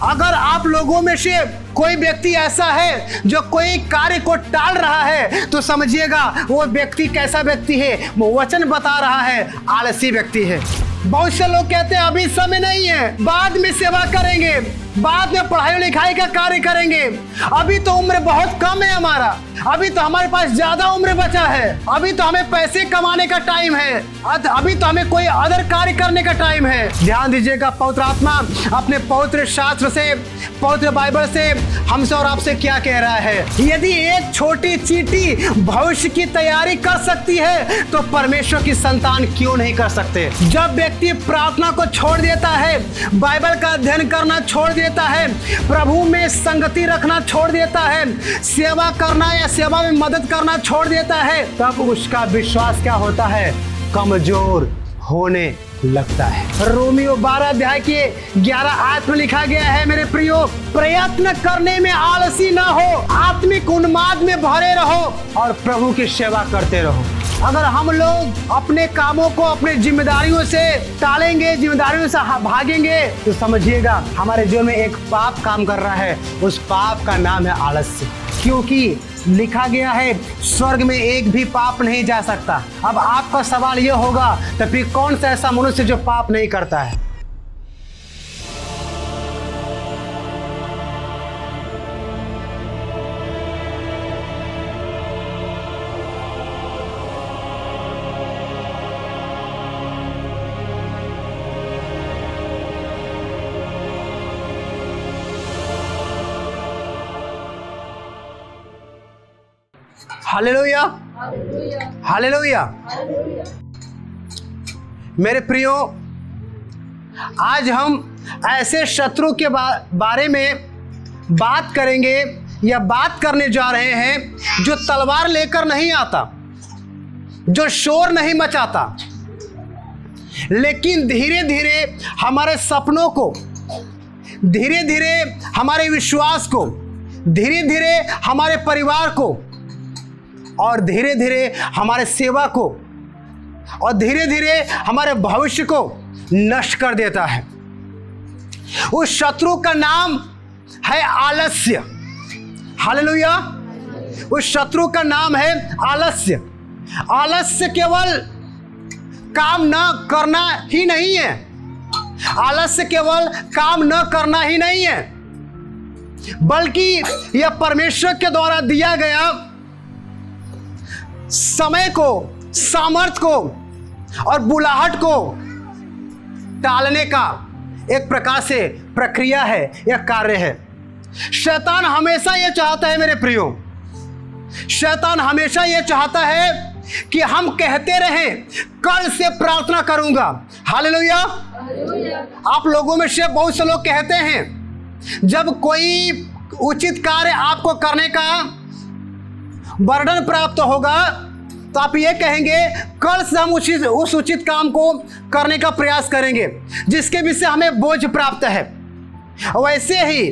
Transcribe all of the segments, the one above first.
अगर आप लोगों में से कोई व्यक्ति ऐसा है जो कोई कार्य को टाल रहा है तो समझिएगा वो व्यक्ति कैसा व्यक्ति है। वो वचन बता रहा है आलसी व्यक्ति है। बहुत से लोग कहते हैं अभी समय नहीं है, बाद में सेवा करेंगे, बाद में पढ़ाई लिखाई का कार्य करेंगे, अभी तो उम्र बहुत कम है हमारा, अभी तो हमारे पास ज्यादा उम्र बचा है, अभी तो हमें पैसे कमाने का टाइम है, अभी तो हमें कोई अदर कार्य करने का टाइम है। ध्यान दीजिएगा, पवित्र आत्मा अपने पवित्र शास्त्र से, पवित्र बाइबल से हमसे और आपसे क्या कह रहा है। यदि एक छोटी चींटी भविष्य की तैयारी कर सकती है तो परमेश्वर की संतान क्यों नहीं कर सकते। जब व्यक्ति प्रार्थना को छोड़ देता है, बाइबल का अध्ययन करना छोड़ देता है, प्रभु में संगति रखना छोड़ देता है, सेवा करना या सेवा में मदद करना छोड़ देता है, तब उसका विश्वास क्या होता है, कमजोर होने लगता है। रोमियो 12 अध्याय के 11 आयत में लिखा गया है, मेरे प्रियो, प्रयत्न करने में आलसी ना हो, आत्मिक उन्माद में भरे रहो और प्रभु की सेवा करते रहो। अगर हम लोग अपने कामों को अपने जिम्मेदारियों से टालेंगे, जिम्मेदारियों से भागेंगे, तो समझिएगा हमारे जीवन में एक पाप काम कर रहा है। उस पाप का नाम है आलस्य, क्योंकि लिखा गया है स्वर्ग में एक भी पाप नहीं जा सकता। अब आपका सवाल यह होगा, तो फिर कौन सा ऐसा मनुष्य जो पाप नहीं करता है। Hallelujah, hallelujah. मेरे प्रियो, आज हम ऐसे शत्रु के बारे में बात करेंगे या बात करने जा रहे हैं जो तलवार लेकर नहीं आता, जो शोर नहीं मचाता, लेकिन धीरे धीरे हमारे सपनों को, धीरे धीरे हमारे विश्वास को, धीरे धीरे हमारे परिवार को, और धीरे धीरे हमारे सेवा को, और धीरे धीरे हमारे भविष्य को नष्ट कर देता है। उस शत्रु का नाम है आलस्य। हालेलुया। उस शत्रु का नाम है आलस्य। आलस्य केवल काम न करना ही नहीं है, आलस्य केवल काम न करना ही नहीं है, बल्कि यह परमेश्वर के द्वारा दिया गया समय को, सामर्थ को और बुलाहट को टालने का एक प्रकार से प्रक्रिया है, यह कार्य है। शैतान हमेशा यह चाहता है, मेरे प्रियो, शैतान हमेशा यह चाहता है कि हम कहते रहें कल से प्रार्थना करूंगा। हालेलुया। आप लोगों में से बहुत से लोग कहते हैं, जब कोई उचित कार्य आपको करने का बर्डन प्राप्त होगा तो आप ये कहेंगे कल से हम उस उचित काम को करने का प्रयास करेंगे जिसके विषय हमें बोझ प्राप्त है। वैसे ही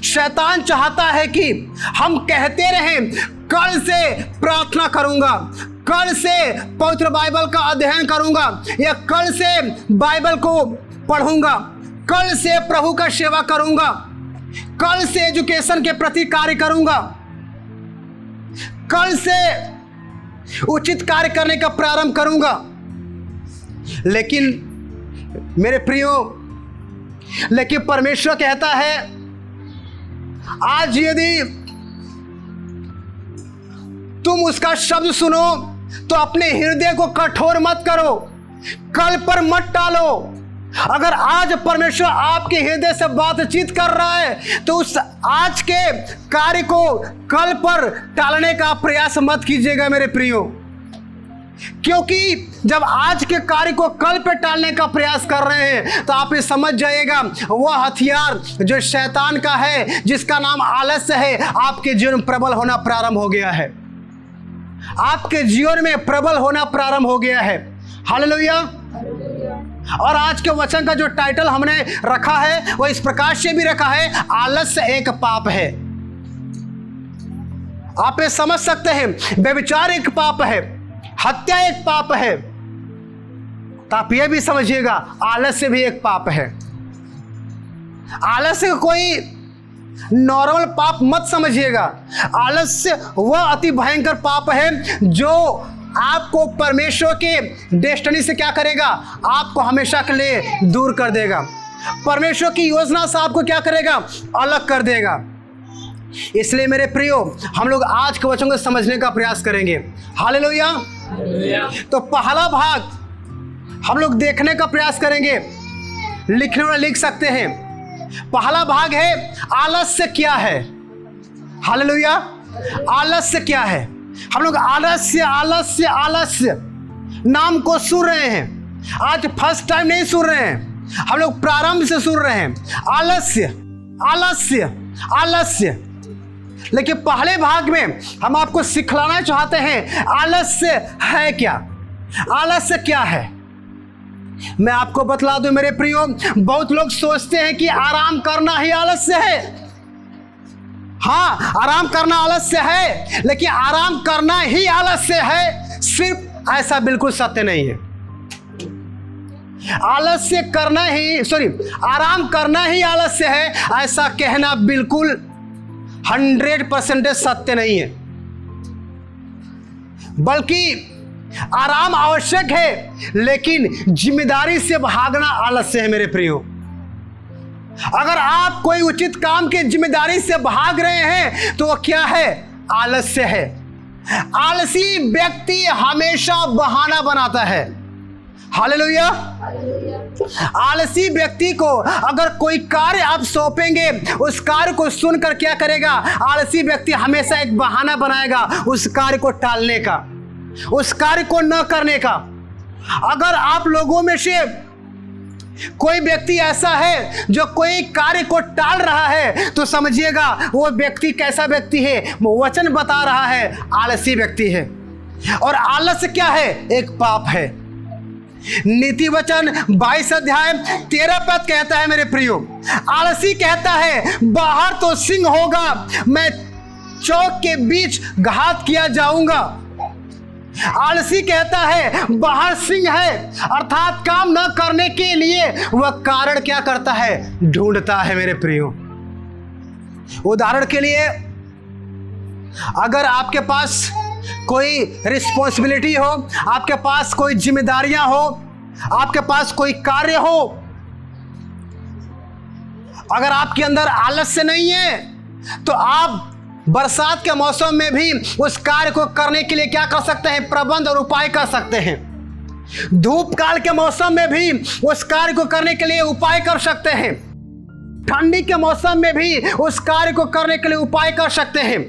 शैतान चाहता है कि हम कहते रहें कल से प्रार्थना करूंगा, कल से पवित्र बाइबल का अध्ययन करूंगा, या कल से बाइबल को पढ़ूंगा, कल से प्रभु का सेवा करूंगा, कल से एजुकेशन के प्रति कार्य करूंगा, कल से उचित कार्य करने का प्रारंभ करूंगा। लेकिन मेरे प्रियो, लेकिन परमेश्वर कहता है आज यदि तुम उसका शब्द सुनो तो अपने हृदय को कठोर मत करो, कल पर मत टालो। अगर आज परमेश्वर आपके हृदय से बातचीत कर रहा है तो उस आज के कार्य को कल पर टालने का प्रयास मत कीजिएगा मेरे प्रियो, क्योंकि जब आज के कार्य को कल पे टालने का प्रयास कर रहे हैं तो आप ये समझ जाइएगा वह हथियार जो शैतान का है, जिसका नाम आलस्य है, आपके जीवन में प्रबल होना प्रारंभ हो गया है, आपके जीवन में प्रबल होना प्रारंभ हो गया है। हालेलुया। और आज के वचन का जो टाइटल हमने रखा है वो इस प्रकार से भी रखा है, आलस्य एक पाप है। आप ये समझ सकते हैं व्यभिचार एक पाप है, हत्या एक पाप है, तो आप ये भी समझिएगा आलस्य भी एक पाप है। आलस्य को कोई नॉर्मल पाप मत समझिएगा। आलस्य वह अति भयंकर पाप है जो आपको परमेश्वर के डेस्टिनी से क्या करेगा, आपको हमेशा के लिए दूर कर देगा। परमेश्वर की योजना से आपको क्या करेगा, अलग कर देगा। इसलिए मेरे प्रियो, हम लोग आज के वचन को समझने का प्रयास करेंगे। हालेलुया। तो पहला भाग हम लोग देखने का प्रयास करेंगे। लिखने वाले लिख सकते हैं। पहला भाग है आलस्य क्या है। हालेलुया। आलस्य क्या है। हम लोग आलस्य आलस्य आलस्य नाम को सुन रहे हैं। आज फर्स्ट टाइम नहीं सुन रहे हैं, हम लोग प्रारंभ से सुन रहे हैं। आलस्य आलस्य आलस्य। लेकिन पहले भाग में हम आपको सिखलाना चाहते हैं आलस्य है क्या। आलस्य क्या है, मैं आपको बतला दूं मेरे प्रियो। बहुत लोग सोचते हैं कि आराम करना ही आलस्य है। हाँ, आराम करना आलस्य है, लेकिन आराम करना ही आलस्य है, सिर्फ ऐसा बिल्कुल सत्य नहीं है। आलस्य करना ही आराम करना ही आलस्य है, ऐसा कहना बिल्कुल 100% सत्य नहीं है। बल्कि आराम आवश्यक है, लेकिन जिम्मेदारी से भागना आलस्य है मेरे प्रियो। अगर आप कोई उचित काम के जिम्मेदारी से भाग रहे हैं तो वो क्या है, आलस्य है। आलसी व्यक्ति हमेशा बहाना बनाता है। हालेलुया। आलसी व्यक्ति को अगर कोई कार्य आप सौंपेंगे, उस कार्य को सुनकर क्या करेगा, आलसी व्यक्ति हमेशा एक बहाना बनाएगा उस कार्य को टालने का, उस कार्य को न करने का। अगर आप लोगों में से कोई व्यक्ति ऐसा है जो कोई कार्य को टाल रहा है, तो समझिएगा वो व्यक्ति कैसा व्यक्ति है। वचन बता रहा है आलसी व्यक्ति है। और आलस्य क्या है, एक पाप है। नीति वचन 22 अध्याय 13 पद कहता है मेरे प्रियो, आलसी कहता है बाहर तो सिंह होगा, मैं चौक के बीच घात किया जाऊंगा। आलसी कहता है बाहर सिंह है, अर्थात काम न करने के लिए वह कारण क्या करता है, ढूंढता है मेरे प्रियो। उदाहरण के लिए, अगर आपके पास कोई रिस्पॉन्सिबिलिटी हो, आपके पास कोई जिम्मेदारियां हो, आपके पास कोई कार्य हो, अगर आपके अंदर आलस्य नहीं है तो आप बरसात के मौसम में भी उस कार्य को करने के लिए क्या कर सकते हैं, प्रबंध और उपाय कर सकते हैं। धूप काल के मौसम में भी उस कार्य को करने के लिए उपाय कर सकते हैं। ठंडी के मौसम में भी उस कार्य को करने के लिए उपाय कर सकते हैं।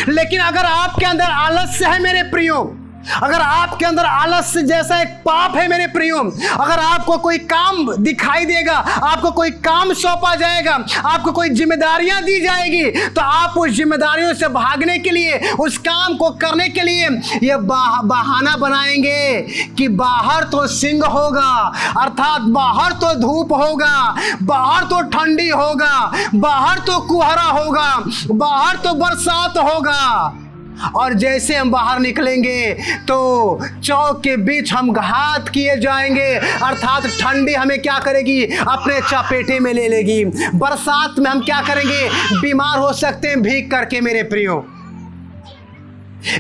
लेकिन अगर आपके अंदर आलस्य है मेरे प्रियो, अगर आपके अंदर आलस्य जैसा एक पाप है मेरे प्रियो, अगर आपको कोई काम दिखाई देगा, आपको कोई काम सौंपा जाएगा, आपको कोई जिम्मेदारियां दी जाएगी, तो आप उस जिम्मेदारियों से भागने के लिए, उस काम को करने के लिए ये बहाना बनाएंगे कि बाहर तो सिंह होगा, अर्थात बाहर तो धूप होगा, बाहर तो ठंडी होगा, बाहर तो कुहरा होगा, बाहर तो बरसात होगा। और जैसे हम बाहर निकलेंगे तो चौक के बीच हम घात किए जाएंगे, अर्थात ठंडी हमें क्या करेगी, अपने चपेटे में ले लेगी। बरसात में हम क्या करेंगे, बीमार हो सकते हैं भीग करके मेरे प्रियो।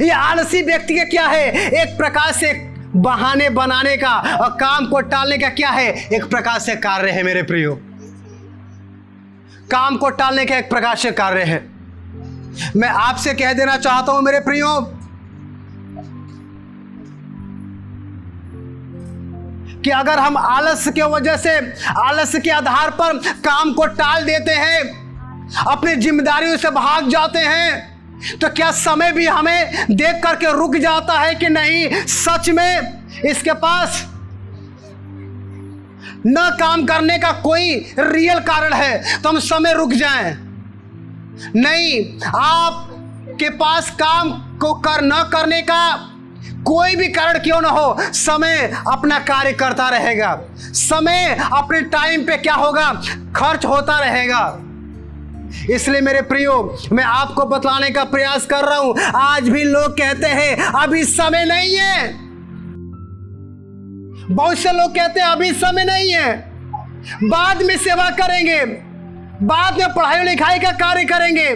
ये आलसी व्यक्ति का क्या है, एक प्रकार से बहाने बनाने का और काम को टालने का क्या है, एक प्रकार से कार्य है मेरे प्रियो। काम को टालने का एक प्रकार से कार्य है। मैं आपसे कह देना चाहता हूं मेरे प्रियो, कि अगर हम आलस्य के वजह से, आलस्य के आधार पर काम को टाल देते हैं, अपनी जिम्मेदारियों से भाग जाते हैं, तो क्या समय भी हमें देख करके रुक जाता है कि नहीं सच में इसके पास न काम करने का कोई रियल कारण है, तो हम समय रुक जाएं। नहीं, आपके पास काम को न करने का कोई भी कारण क्यों ना हो, समय अपना कार्य करता रहेगा। समय अपने टाइम पे क्या होगा, खर्च होता रहेगा। इसलिए मेरे प्रियो, मैं आपको बतलाने का प्रयास कर रहा हूं। आज भी लोग कहते हैं अभी समय नहीं है, बहुत से लोग कहते हैं अभी समय नहीं है, बाद में सेवा करेंगे। बाद में पढ़ाई लिखाई का कार्य करेंगे,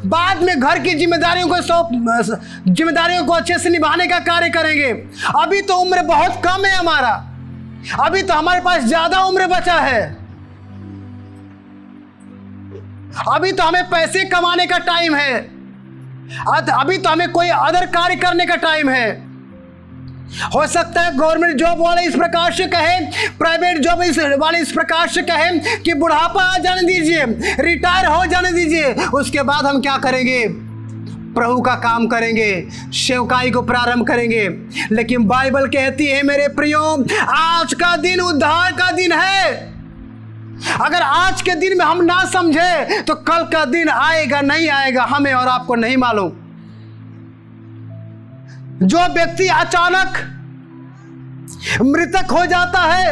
बाद में घर की जिम्मेदारियों को अच्छे से निभाने का कार्य करेंगे। अभी तो उम्र बहुत कम है हमारा, अभी तो हमारे पास ज्यादा उम्र बचा है, अभी तो हमें पैसे कमाने का टाइम है, अभी तो हमें कोई अदर कार्य करने का टाइम है। हो सकता है गवर्नमेंट जॉब वाले इस प्रकार से कहे, प्राइवेट जॉब वाले इस प्रकार से कहे कि बुढ़ापा आ जाने दीजिए, रिटायर हो जाने दीजिए, उसके बाद हम क्या करेंगे? प्रभु का काम करेंगे, सेवकाई को प्रारंभ करेंगे। लेकिन बाइबल कहती है मेरे प्रियो, आज का दिन उद्धार का दिन है। अगर आज के दिन में हम ना समझे तो कल का दिन आएगा नहीं आएगा हमें और आपको नहीं मालूम। जो व्यक्ति अचानक मृतक हो जाता है,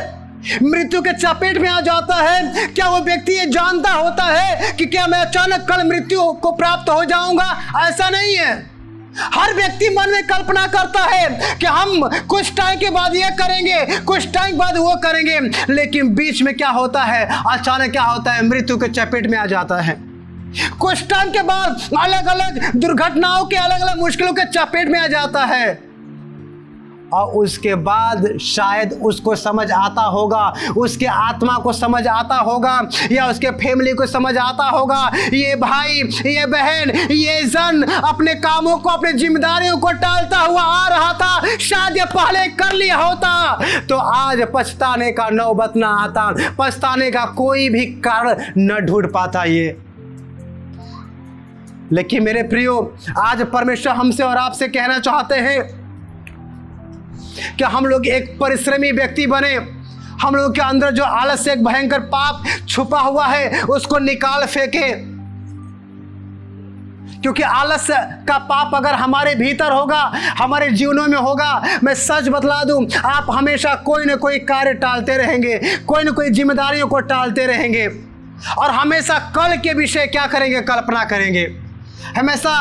मृत्यु के चपेट में आ जाता है, क्या वो व्यक्ति ये जानता होता है कि क्या मैं अचानक कल मृत्यु को प्राप्त हो जाऊंगा? ऐसा नहीं है। हर व्यक्ति मन में कल्पना करता है कि हम कुछ टाइम के बाद ये करेंगे, कुछ टाइम बाद वो करेंगे, लेकिन बीच में क्या होता है? अचानक क्या होता है? मृत्यु के चपेट में आ जाता है। कुछ टाइम के बाद अलग अलग दुर्घटनाओं के, अलग अलग मुश्किलों के चपेट में आ जाता है, और उसके बाद शायद उसको समझ आता होगा, उसके आत्मा को समझ आता होगा, या उसके फैमिली को समझ आता होगा, ये भाई, ये बहन, ये जन अपने कामों को, अपने जिम्मेदारियों को टालता हुआ आ रहा था, शायद ये पहले कर लिया होता तो आज पछताने का नौबत ना आता, पछताने का कोई भी कारण न ढूंढ पाता ये। लेकिन मेरे प्रियो, आज परमेश्वर हमसे और आपसे कहना चाहते हैं कि हम लोग एक परिश्रमी व्यक्ति बने। हम लोग के अंदर जो आलस से एक भयंकर पाप छुपा हुआ है उसको निकाल फेंके, क्योंकि आलस का पाप अगर हमारे भीतर होगा, हमारे जीवनों में होगा, मैं सच बतला दूं, आप हमेशा कोई ना कोई कार्य टालते रहेंगे, कोई ना कोई जिम्मेदारियों को टालते रहेंगे, और हमेशा कल के विषय क्या करेंगे? कल्पना करेंगे। हमेशा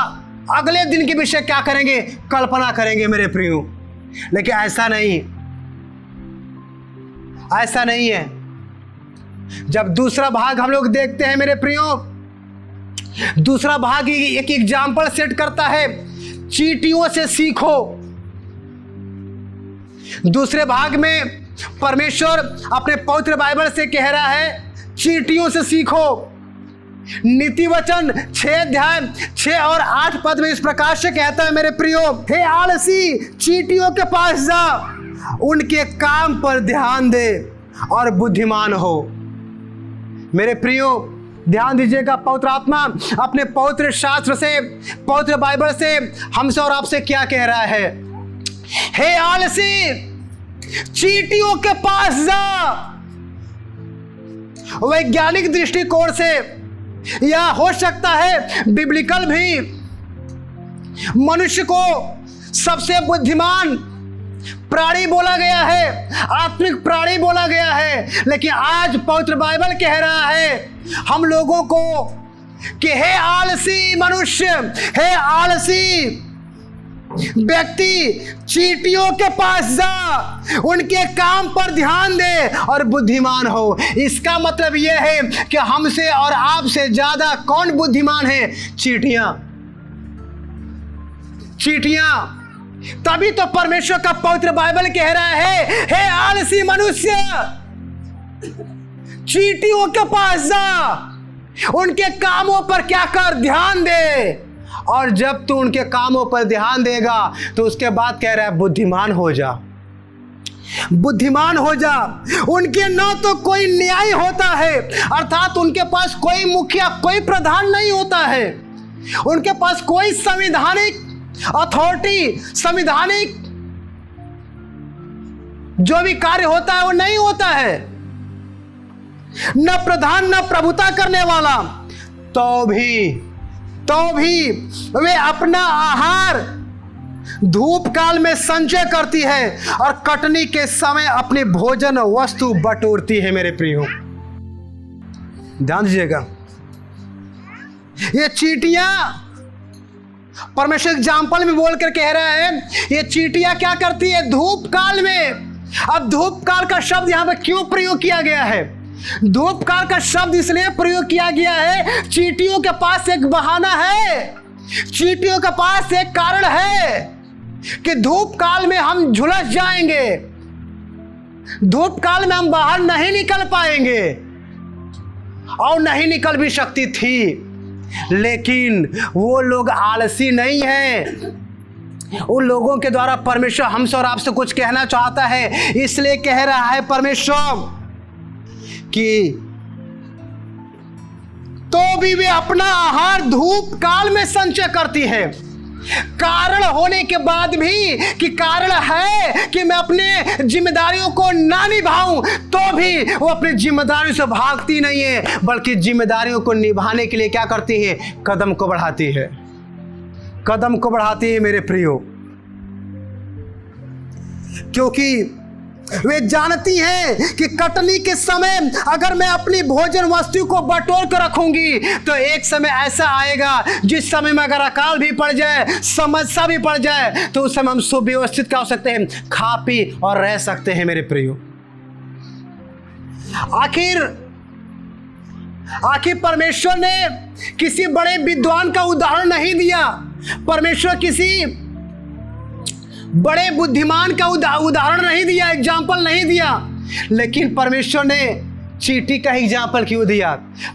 अगले दिन के विषय क्या करेंगे? कल्पना करेंगे मेरे प्रियो। लेकिन ऐसा नहीं, ऐसा नहीं है। जब दूसरा भाग हम लोग देखते हैं मेरे प्रियो, दूसरा भाग एक एग्जाम्पल सेट करता है, चींटियों से सीखो। दूसरे भाग में परमेश्वर अपने पवित्र बाइबल से कह रहा है, चींटियों से सीखो। नीति वचन 6 अध्याय 6 और 8 पद में इस प्रकार से कहता है मेरे प्रियो, हे आलसी, चींटियों के पास जा, उनके काम पर ध्यान दे और बुद्धिमान हो। मेरे प्रियो, ध्यान दीजिएगा, पवित्र आत्मा अपने पवित्र शास्त्र से, पवित्र बाइबल से हमसे और आपसे क्या कह रहा है? हे आलसी, चींटियों के पास जा। वैज्ञानिक दृष्टिकोण से, या हो सकता है बिब्लिकल भी, मनुष्य को सबसे बुद्धिमान प्राणी बोला गया है, आत्मिक प्राणी बोला गया है। लेकिन आज पवित्र बाइबल कह रहा है हम लोगों को कि हे आलसी मनुष्य, हे आलसी व्यक्ति, चींटियों के पास जा, उनके काम पर ध्यान दे और बुद्धिमान हो। इसका मतलब यह है कि हमसे और आपसे ज्यादा कौन बुद्धिमान है? चींटियां। चींटियां। तभी तो परमेश्वर का पवित्र बाइबल कह रहा है, हे आलसी मनुष्य, चींटियों के पास जा, उनके कामों पर क्या कर? ध्यान दे। और जब तू उनके कामों पर ध्यान देगा तो उसके बाद कह रहा है बुद्धिमान हो जा, बुद्धिमान हो जा। उनके न तो कोई न्याय होता है, अर्थात उनके पास कोई मुखिया, कोई प्रधान नहीं होता है, उनके पास कोई संवैधानिक अथॉरिटी, संवैधानिक जो भी कार्य होता है वो नहीं होता है, न प्रधान न प्रभुता करने वाला। तो भी वे अपना आहार धूप काल में संचय करती है और कटनी के समय अपनी भोजन वस्तु बटोरती है। मेरे प्रियो, ध्यान दीजिएगा, ये चींटियां, परमेश्वर एग्जाम्पल में बोलकर कह रहा है, ये चींटियां क्या करती है? धूप काल में। अब धूप काल का शब्द यहां पर क्यों प्रयोग किया गया है? धूप काल का शब्द इसलिए प्रयोग किया गया है, चींटियों के पास एक बहाना है, चींटियों के पास एक कारण है कि धूप काल में हम झुलस जाएंगे, धूप काल में हम बाहर नहीं निकल पाएंगे, और नहीं निकल भी सकती थी। लेकिन वो लोग आलसी नहीं हैं। उन लोगों के द्वारा परमेश्वर हमसे और आपसे कुछ कहना चाहता है, इसलिए कह रहा है परमेश्वर कि तो भी वे अपना आहार धूप काल में संचय करती है। कारण होने के बाद भी कि कारण है कि मैं अपने जिम्मेदारियों को ना निभाऊं, तो भी वो अपनी जिम्मेदारियों से भागती नहीं है, बल्कि जिम्मेदारियों को निभाने के लिए क्या करती है? कदम को बढ़ाती है, कदम को बढ़ाती है मेरे प्रियो। क्योंकि वे जानती हैं कि कटनी के समय अगर मैं अपनी भोजन वस्तु को बटोर कर रखूंगी तो एक समय ऐसा आएगा जिस समय में अगर अकाल भी पड़ जाए, समस्या भी पड़ जाए, तो उस समय हम सुव्यवस्थित क्या हो सकते हैं? खा पी और रह सकते हैं मेरे प्रियो। आखिर परमेश्वर ने किसी बड़े विद्वान का उदाहरण नहीं दिया, परमेश्वर किसी बड़े बुद्धिमान का उदाहरण नहीं दिया, एग्जाम्पल नहीं दिया, लेकिन परमेश्वर ने चींटी का एग्जाम्पल क्यों दिया?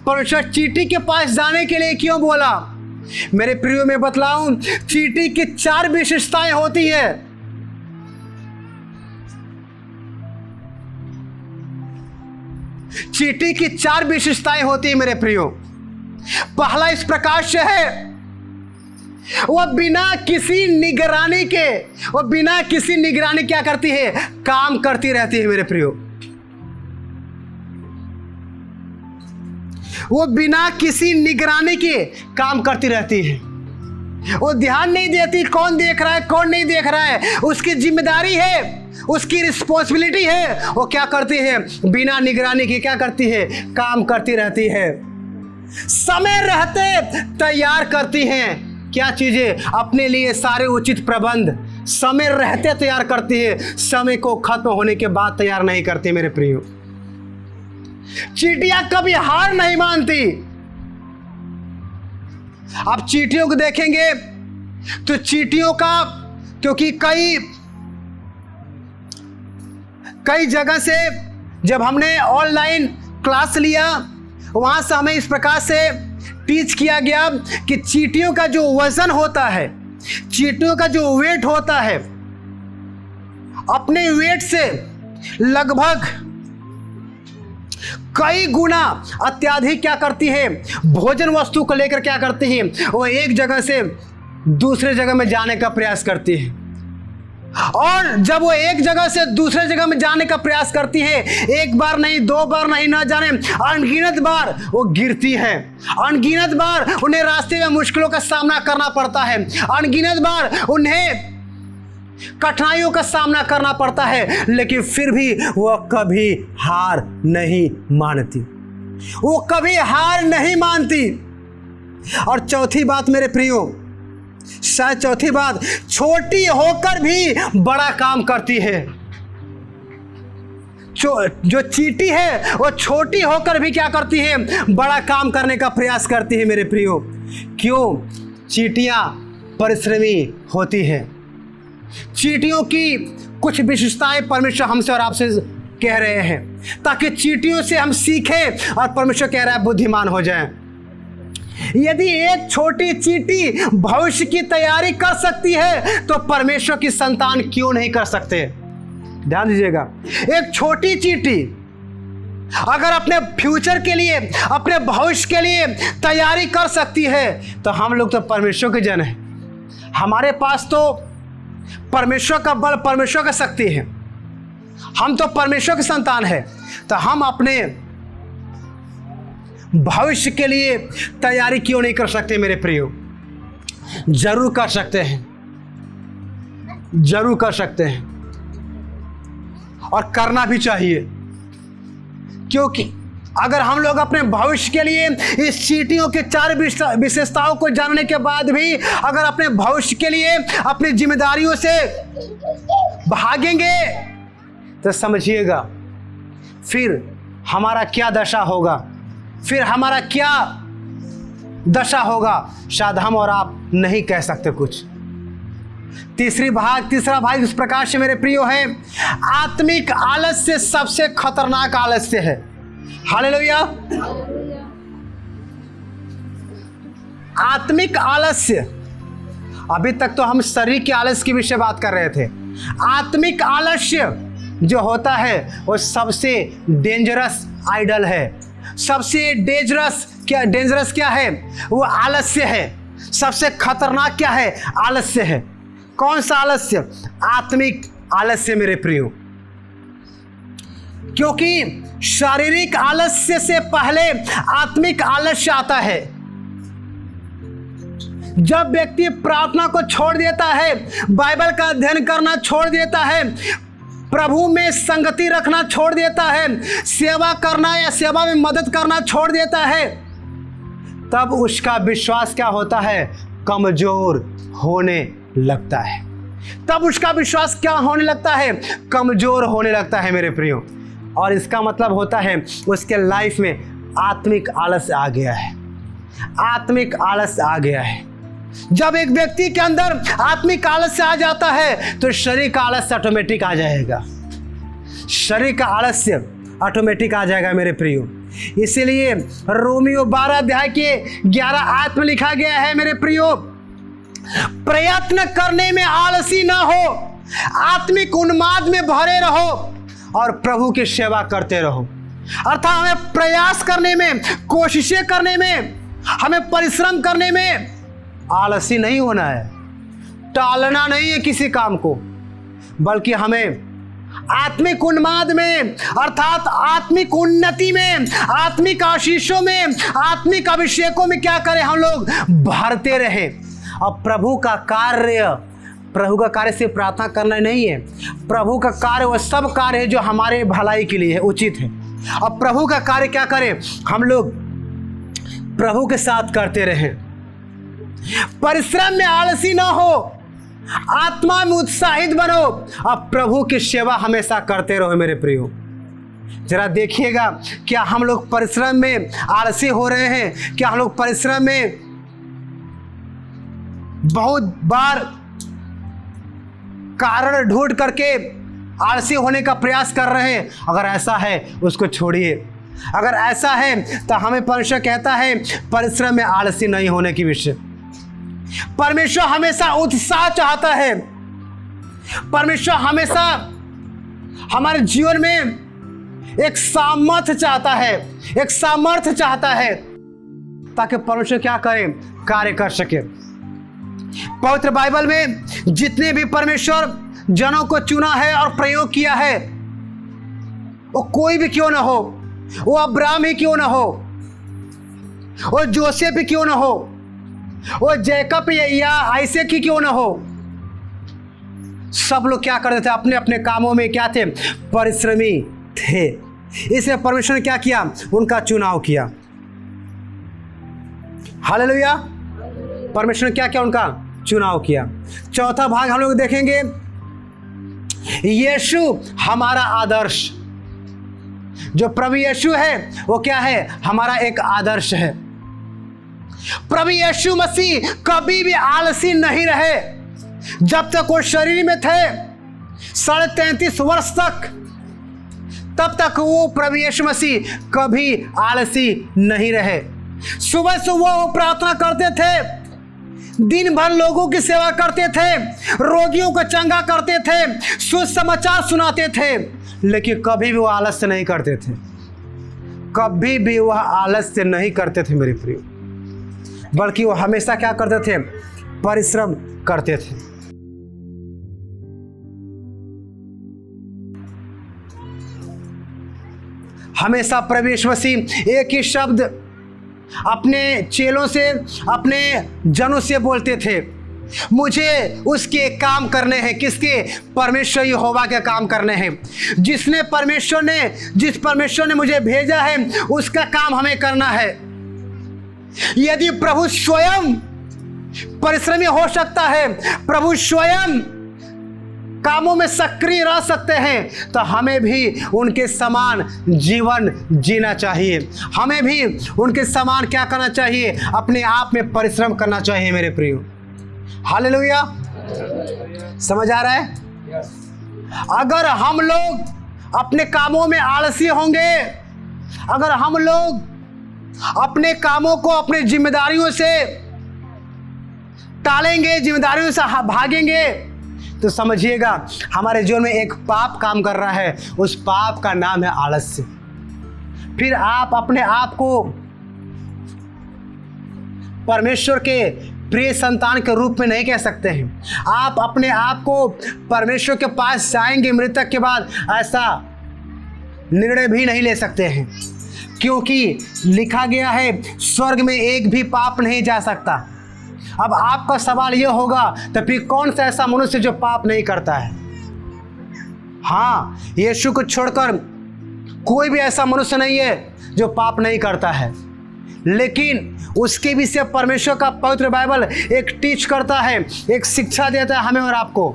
परमेश्वर चींटी के पास जाने के लिए क्यों बोला? मेरे प्रियो में बतलाऊं, चींटी की 4 विशेषताएं होती है। चींटी की 4 विशेषताएं होती है मेरे प्रियो। पहला इस प्रकार से है, वह बिना किसी निगरानी के, वह बिना किसी निगरानी क्या करती है? काम करती रहती है मेरे प्रियो। वो बिना किसी निगरानी के काम करती रहती है। वो ध्यान नहीं देती कौन देख रहा है कौन नहीं देख रहा है, उसकी जिम्मेदारी है, उसकी रिस्पॉन्सिबिलिटी है। वो क्या करती है? बिना निगरानी के क्या करती है? काम करती रहती है। समय रहते तैयार करती हैं क्या चीजें? अपने लिए सारे उचित प्रबंध समय रहते तैयार करती है, समय को खत्म होने के बाद तैयार नहीं करती मेरे प्रियो। चींटियां कभी हार नहीं मानती। आप चींटियों को देखेंगे तो चींटियों का, क्योंकि कई जगह से जब हमने ऑनलाइन क्लास लिया, वहां से हमें इस प्रकार से टीच किया गया कि चींटियों का जो वजन होता है, चींटियों का जो वेट होता है, अपने वेट से लगभग कई गुना अत्याधिक क्या करती है? भोजन वस्तु को लेकर क्या करती है? वो एक जगह से दूसरे जगह में जाने का प्रयास करती है, और जब वो एक जगह से दूसरे जगह में जाने का प्रयास करती है, एक बार नहीं, 2 बार नहीं, ना जाने अनगिनत बार वो गिरती है, अनगिनत बार उन्हें रास्ते में मुश्किलों का सामना करना पड़ता है, अनगिनत बार उन्हें कठिनाइयों का सामना करना पड़ता है, लेकिन फिर भी वो कभी हार नहीं मानती, वो कभी हार नहीं मानती। और चौथी बात मेरे प्रियो, शायद चौथी बात, छोटी होकर भी बड़ा काम करती है। जो चींटी है वो छोटी होकर भी क्या करती है? बड़ा काम करने का प्रयास करती है मेरे प्रियो। क्यों? चींटियां परिश्रमी होती है। चींटियों की कुछ विशेषताएं परमेश्वर हमसे और आपसे कह रहे हैं, ताकि चींटियों से हम सीखें और परमेश्वर कह रहा है बुद्धिमान हो जाएं। यदि एक छोटी चींटी भविष्य की तैयारी कर सकती है तो परमेश्वर की संतान क्यों नहीं कर सकते? ध्यान दीजिएगा, एक छोटी चींटी अगर अपने फ्यूचर के लिए, अपने भविष्य के लिए तैयारी कर सकती है, तो हम लोग तो परमेश्वर के जन हैं। हमारे पास तो परमेश्वर का बल, परमेश्वर का शक्ति है, हम तो परमेश्वर की संतान है, तो हम अपने भविष्य के लिए तैयारी क्यों नहीं कर सकते मेरे प्रियो? जरूर कर सकते हैं, जरूर कर सकते हैं, और करना भी चाहिए। क्योंकि अगर हम लोग अपने भविष्य के लिए इस चींटियों के 4 विशेषताओं को जानने के बाद भी अगर अपने भविष्य के लिए अपनी जिम्मेदारियों से भागेंगे, तो समझिएगा फिर हमारा क्या दशा होगा, फिर हमारा क्या दशा होगा, शायद हम और आप नहीं कह सकते कुछ। तीसरा भाग इस प्रकार से मेरे प्रियो है, आत्मिक आलस्य सबसे खतरनाक आलस्य है। हालेलुया। आत्मिक आलस्य, अभी तक तो हम शरीर के आलस्य के विषय बात कर रहे थे। आत्मिक आलस्य जो होता है वो सबसे डेंजरस आइडल है। सबसे डेंजरस क्या है? वो आलस्य है। सबसे खतरनाक क्या है? आलस्य है। कौन सा आलस्य? आत्मिक आलस्य मेरे प्रियो। क्योंकि शारीरिक आलस्य से पहले आत्मिक आलस्य आता है। जब व्यक्ति प्रार्थना को छोड़ देता है, बाइबल का अध्ययन करना छोड़ देता है, प्रभु में संगति रखना छोड़ देता है, सेवा करना या सेवा में मदद करना छोड़ देता है, तब उसका विश्वास क्या होता है? कमजोर होने लगता है। तब उसका विश्वास क्या होने लगता है? कमजोर होने लगता है मेरे प्रियो। और इसका मतलब होता है उसके लाइफ में आत्मिक आलस्य आ गया है। आत्मिक आलस्य आ गया है। जब एक व्यक्ति के अंदर आत्मिक आलस्य आ जाता है तो शरीर का आलस्य ऑटोमेटिक आ जाएगा। शरीर का आलस्य ऑटोमेटिक आ जाएगा मेरे प्रियो। इसीलिए रोमियो 12 अध्याय के 11 आयत में लिखा गया है मेरे प्रियो, प्रयत्न करने में आलसी ना हो, आत्मिक उन्माद में भरे रहो और प्रभु की सेवा करते रहो। अर्थात हमें प्रयास करने में, कोशिशें करने में, हमें परिश्रम करने में आलसी नहीं होना है, टालना नहीं है किसी काम को, बल्कि हमें आत्मिक उन्माद में अर्थात आत्मिक उन्नति में, आत्मिक आशीषों में, आत्मिक अभिषेकों में क्या करें? हम लोग भरते रहें। अब प्रभु का कार्य से प्रार्थना करना नहीं है। प्रभु का कार्य वह सब कार्य है जो हमारे भलाई के लिए है, उचित है। अब प्रभु का कार्य क्या करें? हम लोग प्रभु के साथ करते रहें। परिश्रम में आलसी ना हो, आत्मा में उत्साहित बनो, अब प्रभु की सेवा हमेशा करते रहो मेरे प्रियो। जरा देखिएगा, क्या हम लोग परिश्रम में आलसी हो रहे हैं? क्या हम लोग परिश्रम में बहुत बार कारण ढूंढ करके आलसी होने का प्रयास कर रहे हैं? अगर ऐसा है उसको छोड़िए। अगर ऐसा है तो हमें परमेश्वर कहता है परिश्रम में आलसी नहीं होने की विषय। परमेश्वर हमेशा उत्साह चाहता है। परमेश्वर हमेशा हमारे जीवन में एक सामर्थ्य चाहता है, ताकि परमेश्वर क्या करे? कार्य कर सके। पवित्र बाइबल में जितने भी परमेश्वर जनों को चुना है और प्रयोग किया है, वो कोई भी क्यों ना हो, वो अब्राहम ही क्यों ना हो, वो जोसेफ ही क्यों ना हो, वो जैकब या आइसक ही क्यों ना हो, सब लोग क्या करते थे? अपने अपने कामों में क्या थे? परिश्रमी थे। इसलिए परमेश्वर ने क्या किया? उनका चुनाव किया। हालेलुया। परमेश्वर ने क्या किया? उनका चुनाव किया। चौथा भाग हम लोग देखेंगे, यीशु हमारा आदर्श। जो प्रभु यीशु है वो क्या है? हमारा एक आदर्श है। प्रभु यीशु मसीह कभी भी आलसी नहीं रहे। जब तक वो शरीर में थे 33.5 वर्ष तक, तब तक वो प्रभु यीशु मसीह कभी आलसी नहीं रहे। सुबह सुबह वो प्रार्थना करते थे, दिन भर लोगों की सेवा करते थे, रोगियों को चंगा करते थे, सुसमाचार सुनाते थे, लेकिन कभी भी वो आलस्य नहीं करते थे। कभी भी वह आलस्य नहीं करते थे मेरे प्रिय, बल्कि वो हमेशा क्या करते थे? परिश्रम करते थे। हमेशा प्रभु यीशु मसीह एक ही शब्द अपने चेलों से, अपने जनों से बोलते थे, मुझे उसके काम करने हैं। किसके? परमेश्वर यहोवा के काम करने हैं। जिस परमेश्वर ने मुझे भेजा है उसका काम हमें करना है। यदि प्रभु स्वयं परिश्रमी हो सकता है, प्रभु स्वयं कामों में सक्रिय रह सकते हैं, तो हमें भी उनके समान जीवन जीना चाहिए। हमें भी उनके समान क्या करना चाहिए? अपने आप में परिश्रम करना चाहिए मेरे प्रियो। हालेलुया। समझ आ रहा है? अगर हम लोग अपने कामों में आलसी होंगे, अगर हम लोग अपने कामों को अपने जिम्मेदारियों से टालेंगे, जिम्मेदारियों से भागेंगे, तो समझिएगा हमारे जीवन में एक पाप काम कर रहा है। उस पाप का नाम है आलस्य। फिर आप अपने आप को परमेश्वर के प्रिय संतान के रूप में नहीं कह सकते हैं। आप अपने आप को परमेश्वर के पास जाएंगे मृतक के बाद, ऐसा निर्णय भी नहीं ले सकते हैं, क्योंकि लिखा गया है स्वर्ग में एक भी पाप नहीं जा सकता। अब आपका सवाल यह होगा, तो फिर कौन सा ऐसा मनुष्य जो पाप नहीं करता है? हाँ, यीशु को छोड़कर कोई भी ऐसा मनुष्य नहीं है जो पाप नहीं करता है। लेकिन उसके विषय परमेश्वर का पवित्र बाइबल एक टीच करता है, एक शिक्षा देता है हमें और आपको।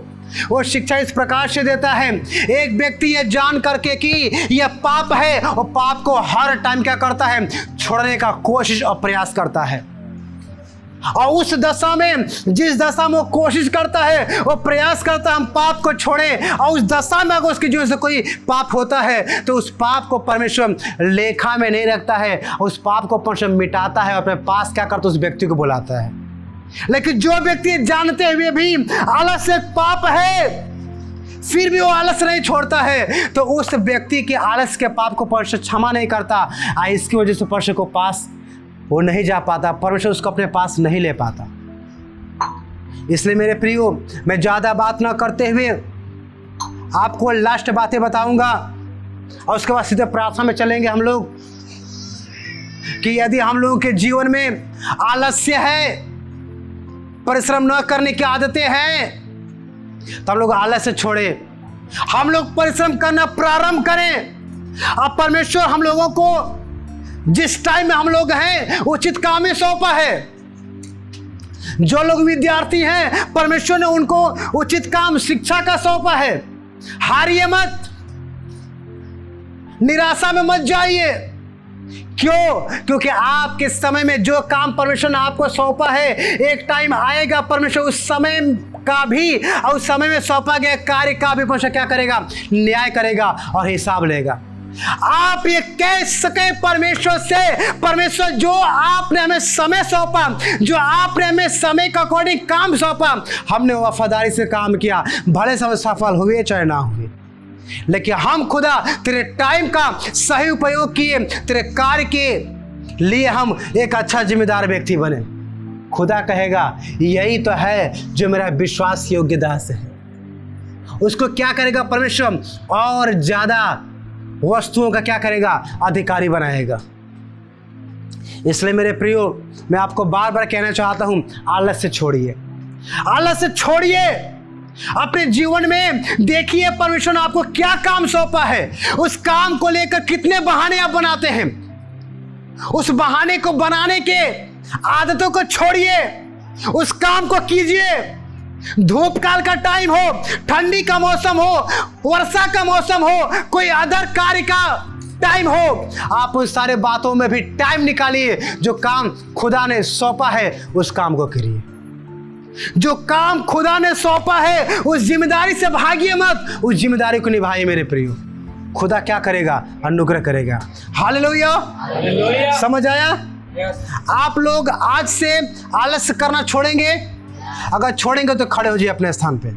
वो शिक्षा इस प्रकार से देता है, एक व्यक्ति ये जान करके कि यह पाप है, और पाप को हर टाइम क्या करता है? छोड़ने का कोशिश और प्रयास करता है। और उस दशा में, जिस दशा में वो कोशिश करता है, वो प्रयास करता है हम पाप को छोड़ें, और उस दशा में अगर उसकी जीवन से कोई पाप होता है, तो उस पाप को परमेश्वर लेखा में नहीं रखता है, उस पाप को परमेश्वर मिटाता है और अपने पास क्या करता है? उस व्यक्ति को बुलाता है। लेकिन जो व्यक्ति जानते हुए भी आलस एक पाप है, फिर भी वो आलस नहीं छोड़ता है, तो उस व्यक्ति के आलस के पाप को परमेश्वर क्षमा नहीं करता। इसकी वजह से परमेश्वर को पास वो नहीं जा पाता, परमेश्वर उसको अपने पास नहीं ले पाता। इसलिए मेरे प्रियो, मैं ज़्यादा बात ना करते हुए आपको लास्ट बातें बताऊंगा, और उसके बाद सीधे प्रार्थना में चलेंगे हम लोग। कि यदि हम लोगों के जीवन में आलस्य है, परिश्रम न करने की आदतें हैं, तो हम लोग आलस्य छोड़े, हम लोग परिश्रम करना प्रारंभ करें। अब परमेश्वर हम लोगों को जिस टाइम में हम लोग हैं उचित काम में सौंपा है। जो लोग विद्यार्थी हैं, परमेश्वर ने उनको उचित काम शिक्षा का सौंपा है। हारिए मत, निराशा में मत जाइए। क्यों? क्योंकि आपके समय में जो काम परमेश्वर ने आपको सौंपा है, एक टाइम आएगा परमेश्वर उस समय का भी और उस समय में सौंपा गया कार्य का भी परमेश्वर क्या करेगा? न्याय करेगा और हिसाब लेगा। आप ये कह सके परमेश्वर से, परमेश्वर जो आपने हमें समय सौंपा, जो आपने हमें समय का अकॉर्डिंग काम सौंपा, हमने वफादारी से काम किया, भले सब सफल हुए चाहे ना हुए, लेकिन हम खुदा तेरे टाइम का सही उपयोग किए, तेरे कार्य के लिए हम एक अच्छा जिम्मेदार व्यक्ति बने। खुदा कहेगा यही तो है जो मेरा विश्वास योग्य दास है। उसको क्या करेगा परमेश्वर? और ज्यादा वस्तुओं का क्या करेगा? अधिकारी बनाएगा। इसलिए मेरे प्रियो, मैं आपको बार बार कहना चाहता हूं, आलस्य छोड़िए, आलस्य छोड़िए। अपने जीवन में देखिए परमेश्वर ने आपको क्या काम सौंपा है, उस काम को लेकर कितने बहाने आप बनाते हैं। उस बहाने को बनाने के आदतों को छोड़िए, उस काम को कीजिए। धूप काल का टाइम हो, ठंडी का मौसम हो, वर्षा का मौसम हो, कोई अदर कार्य का टाइम हो, आप उन सारे बातों में भी टाइम निकालिए। जो काम खुदा ने सौंपा है उस काम को करिए। जो काम खुदा ने सौंपा है उस जिम्मेदारी से भागिए मत, उस जिम्मेदारी को निभाइए मेरे प्रियो। खुदा क्या करेगा? अनुग्रह करेगा। हालेलुया। समझ आया? आप लोग आज से आलस्य करना छोड़ेंगे? अगर छोड़ेंगे तो खड़े हो जाइए अपने स्थान पे।